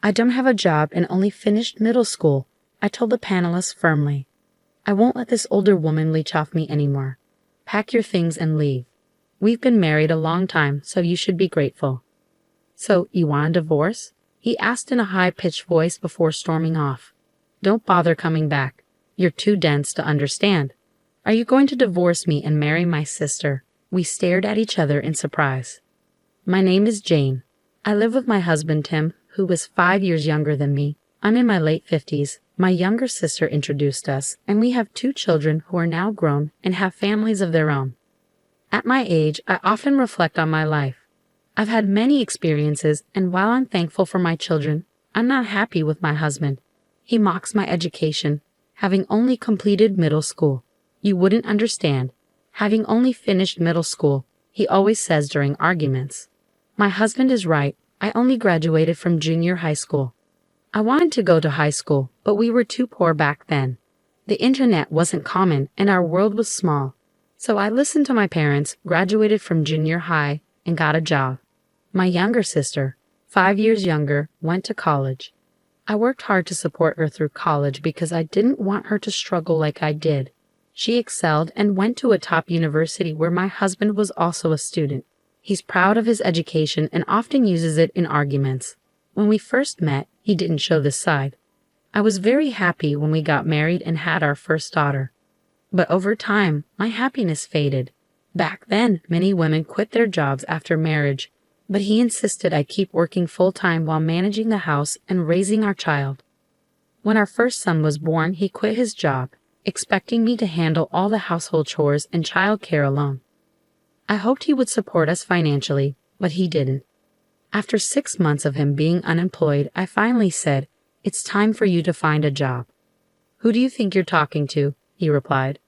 I don't have a job and only finished middle school, I told the panelists firmly. I won't let this older woman leech off me anymore. Pack your things and leave. We've been married a long time, so you should be grateful. So, you want a divorce? He asked in a high-pitched voice before storming off. Don't bother coming back. You're too dense to understand. Are you going to divorce me and marry my sister? We stared at each other in surprise. My name is Jane. I live with my husband Tim, who is 5 years younger than me. I'm in my late 50s. My younger sister introduced us, and we have 2 children who are now grown and have families of their own. At my age, I often reflect on my life. I've had many experiences, and while I'm thankful for my children, I'm not happy with my husband. He mocks my education, having only completed middle school. You wouldn't understand. Having only finished middle school, he always says during arguments. My husband is right. I only graduated from junior high school. I wanted to go to high school, but we were too poor back then. The internet wasn't common and our world was small. So I listened to my parents, graduated from junior high, and got a job. My younger sister, 5 years younger, went to college. I worked hard to support her through college because I didn't want her to struggle like I did. She excelled and went to a top university where my husband was also a student. He's proud of his education and often uses it in arguments. When we first met, he didn't show this side. I was very happy when we got married and had our first daughter. But over time, my happiness faded. Back then, many women quit their jobs after marriage, but he insisted I keep working full-time while managing the house and raising our child. When our first son was born, he quit his job, expecting me to handle all the household chores and child care alone. I hoped he would support us financially, but he didn't. After 6 months of him being unemployed, I finally said, "It's time for you to find a job." "Who do you think you're talking to?" he replied.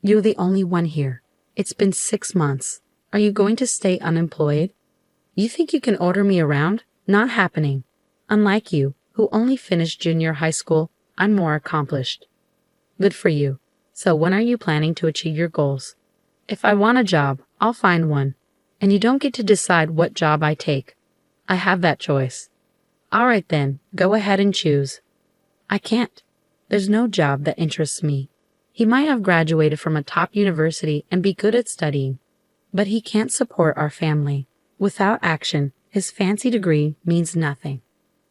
"You're the only one here. It's been 6 months. Are you going to stay unemployed? You think you can order me around? Not happening. Unlike you, who only finished junior high school, I'm more accomplished." "Good for you. So when are you planning to achieve your goals?" "If I want a job, I'll find one. And you don't get to decide what job I take. I have that choice." "All right then, go ahead and choose." "I can't. There's no job that interests me. He might have graduated from a top university and be good at studying, but he can't support our family. Without action, his fancy degree means nothing.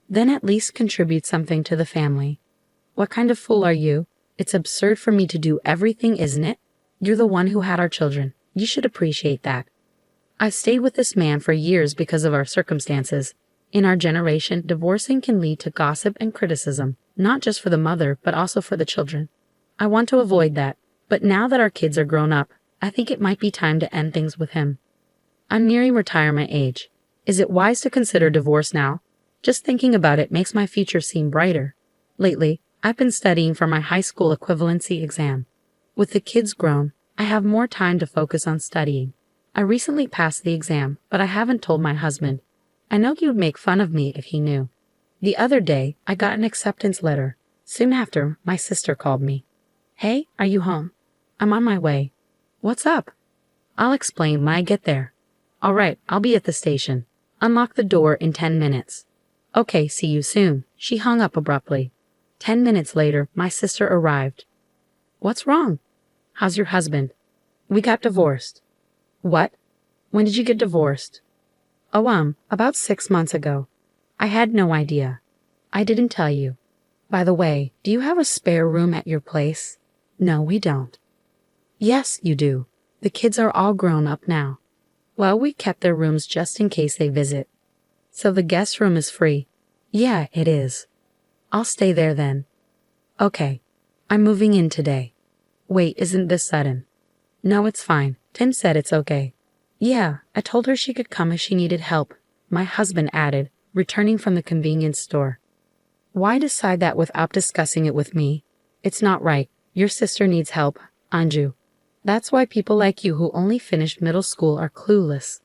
Then at least contribute something to the family." "What kind of fool are you? It's absurd for me to do everything, isn't it? You're the one who had our children. You should appreciate that. I've stayed with this man for years because of our circumstances. In our generation, divorcing can lead to gossip and criticism, not just for the mother, but also for the children. I want to avoid that, but now that our kids are grown up, I think it might be time to end things with him. I'm nearing retirement age. Is it wise to consider divorce now? Just thinking about it makes my future seem brighter. Lately, I've been studying for my high school equivalency exam. With the kids grown, I have more time to focus on studying. I recently passed the exam, but I haven't told my husband. I know he would make fun of me if he knew. The other day, I got an acceptance letter. Soon after, my sister called me. "Hey, are you home?" "I'm on my way." "What's up?" "I'll explain when I get there." "All right, I'll be at the station. Unlock the door in 10 minutes. "Okay, see you soon." She hung up abruptly. 10 minutes later, my sister arrived. "What's wrong?" "How's your husband?" "We got divorced." "What? When did you get divorced?" "Oh, about 6 months ago." "I had no idea." "I didn't tell you. By the way, do you have a spare room at your place?" "No, we don't." "Yes, you do. The kids are all grown up now." "Well, we kept their rooms just in case they visit." "So the guest room is free?" "Yeah, it is." "I'll stay there then." "Okay. I'm moving in today." "Wait, isn't this sudden?" "No, it's fine. Tim said it's okay." "Yeah, I told her she could come if she needed help," my husband added, returning from the convenience store. "Why decide that without discussing it with me? It's not right. Your sister needs help, Anju. That's why people like you who only finished middle school are clueless."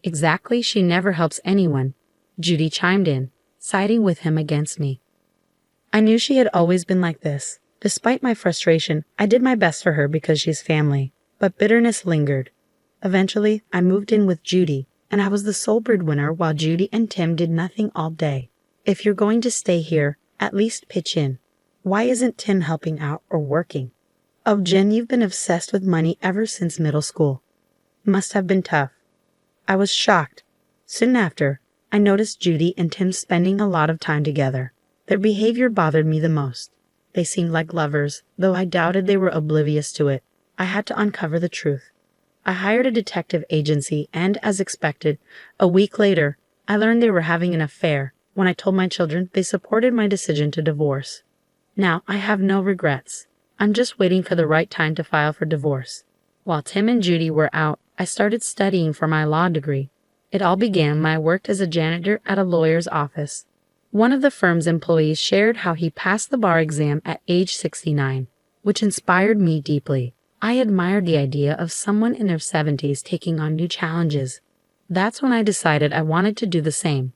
"Exactly, she never helps anyone," Judy chimed in, siding with him against me. I knew she had always been like this. Despite my frustration, I did my best for her because she's family, but bitterness lingered. Eventually, I moved in with Judy, and I was the sole breadwinner while Judy and Tim did nothing all day. If you're going to stay here, at least pitch in. Why isn't Tim helping out or working? Oh, Jen, you've been obsessed with money ever since middle school. Must have been tough. I was shocked. Soon after, I noticed Judy and Tim spending a lot of time together. Their behavior bothered me the most. They seemed like lovers, though I doubted they were oblivious to it. I had to uncover the truth. I hired a detective agency and, as expected, a week later, I learned they were having an affair. When I told my children, they supported my decision to divorce. Now, I have no regrets. I'm just waiting for the right time to file for divorce. While Tim and Judy were out, I started studying for my law degree. It all began when I worked as a janitor at a lawyer's office. One of the firm's employees shared how he passed the bar exam at age 69, which inspired me deeply. I admired the idea of someone in their 70s taking on new challenges. That's when I decided I wanted to do the same.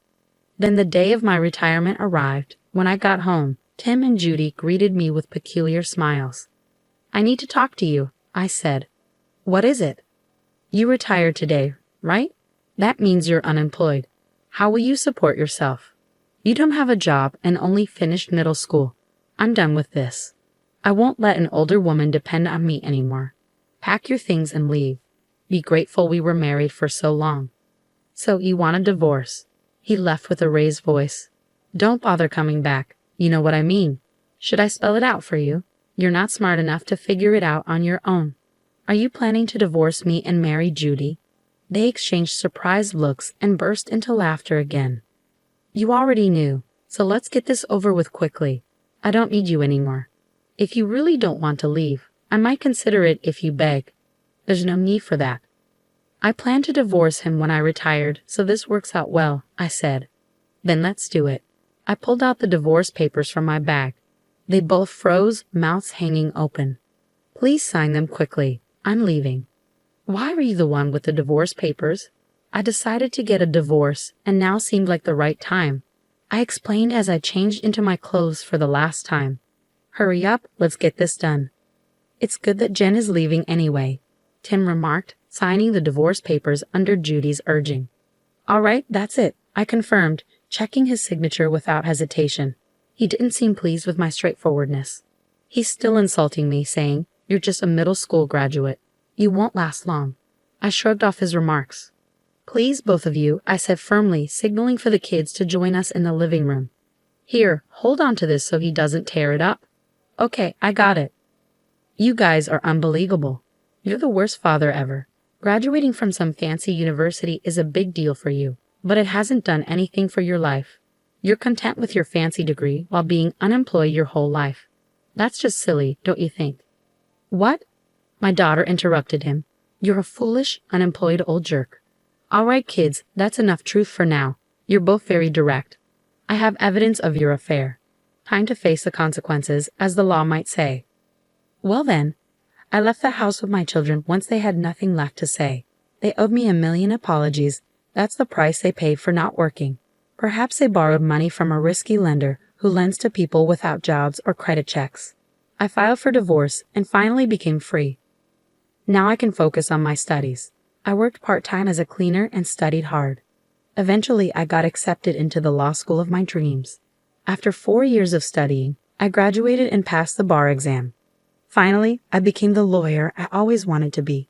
Then the day of my retirement arrived. When I got home, Tim and Judy greeted me with peculiar smiles. "I need to talk to you," I said. "What is it?" "You retired today, right? That means you're unemployed. How will you support yourself? You don't have a job and only finished middle school. I'm done with this. I won't let an older woman depend on me anymore. Pack your things and leave. Be grateful we were married for so long." "So you want a divorce?" He left with a raised voice. "Don't bother coming back. You know what I mean. Should I spell it out for you? You're not smart enough to figure it out on your own. Are you planning to divorce me and marry Judy?" They exchanged surprised looks and burst into laughter again. "You already knew, so let's get this over with quickly. I don't need you anymore. If you really don't want to leave, I might consider it if you beg. There's no need for that." "I plan to divorce him when I retired, so this works out well," I said. "Then let's do it." I pulled out the divorce papers from my bag. They both froze, mouths hanging open. "Please sign them quickly. I'm leaving." "Why were you the one with the divorce papers?" I decided to get a divorce, and now seemed like the right time. I explained as I changed into my clothes for the last time. "Hurry up, let's get this done." "It's good that Jen is leaving anyway," Tim remarked, signing the divorce papers under Judy's urging. "All right, that's it," I confirmed, checking his signature without hesitation. He didn't seem pleased with my straightforwardness. He's still insulting me, saying, "You're just a middle school graduate. You won't last long." I shrugged off his remarks. "Please, both of you," I said firmly, signaling for the kids to join us in the living room. "Here, hold on to this so he doesn't tear it up." "Okay, I got it." "You guys are unbelievable. You're the worst father ever. Graduating from some fancy university is a big deal for you, but it hasn't done anything for your life. You're content with your fancy degree while being unemployed your whole life. That's just silly, don't you think?" "What?" My daughter interrupted him. "You're a foolish, unemployed old jerk." "All right, kids, that's enough truth for now. You're both very direct. I have evidence of your affair. Time to face the consequences, as the law might say." Well then, I left the house with my children once they had nothing left to say. They owed me 1,000,000 apologies. That's the price they paid for not working. Perhaps they borrowed money from a risky lender who lends to people without jobs or credit checks. I filed for divorce and finally became free. Now I can focus on my studies. I worked part-time as a cleaner and studied hard. Eventually, I got accepted into the law school of my dreams. After 4 years of studying, I graduated and passed the bar exam. Finally, I became the lawyer I always wanted to be.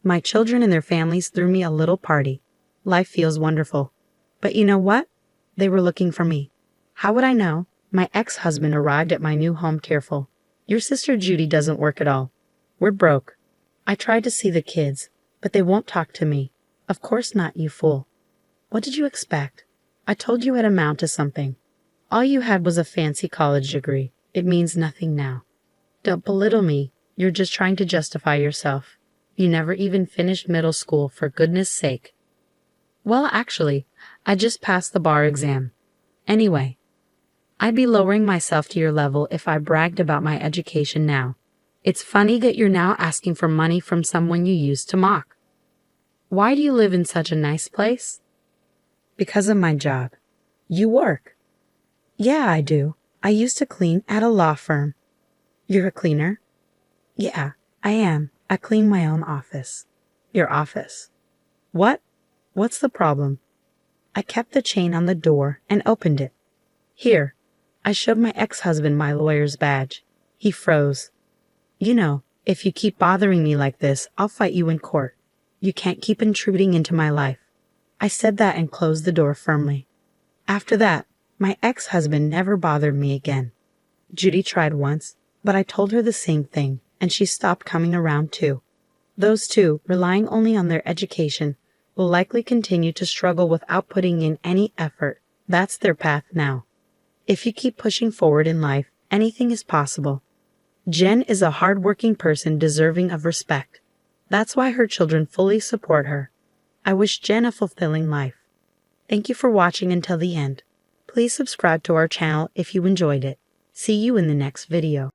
My children and their families threw me a little party. Life feels wonderful. But you know what? They were looking for me. How would I know? My ex-husband arrived at my new home tearful. "Your sister Judy doesn't work at all. We're broke." I tried to see the kids, but they won't talk to me. "Of course not, you fool. What did you expect? I told you I'd amount to something. All you had was a fancy college degree. It means nothing now. Don't belittle me. You're just trying to justify yourself. You never even finished middle school, for goodness sake." "Well, actually, I just passed the bar exam. Anyway, I'd be lowering myself to your level if I bragged about my education now. It's funny that you're now asking for money from someone you used to mock." "Why do you live in such a nice place?" "Because of my job." "You work?" "Yeah, I do. I used to clean at a law firm." "You're a cleaner?" "Yeah, I am. I clean my own office." "Your office? What? What's the problem?" I kept the chain on the door and opened it. Here. I showed my ex-husband my lawyer's badge. He froze. You know, if you keep bothering me like this, I'll fight you in court. You can't keep intruding into my life. I said that and closed the door firmly. After that, my ex-husband never bothered me again. Judy tried once, but I told her the same thing, and she stopped coming around too. Those two, relying only on their education, will likely continue to struggle without putting in any effort. That's their path now. If you keep pushing forward in life, anything is possible. Jen is a hard-working person deserving of respect. That's why her children fully support her. I wish Jen a fulfilling life. Thank you for watching until the end. Please subscribe to our channel if you enjoyed it. See you in the next video.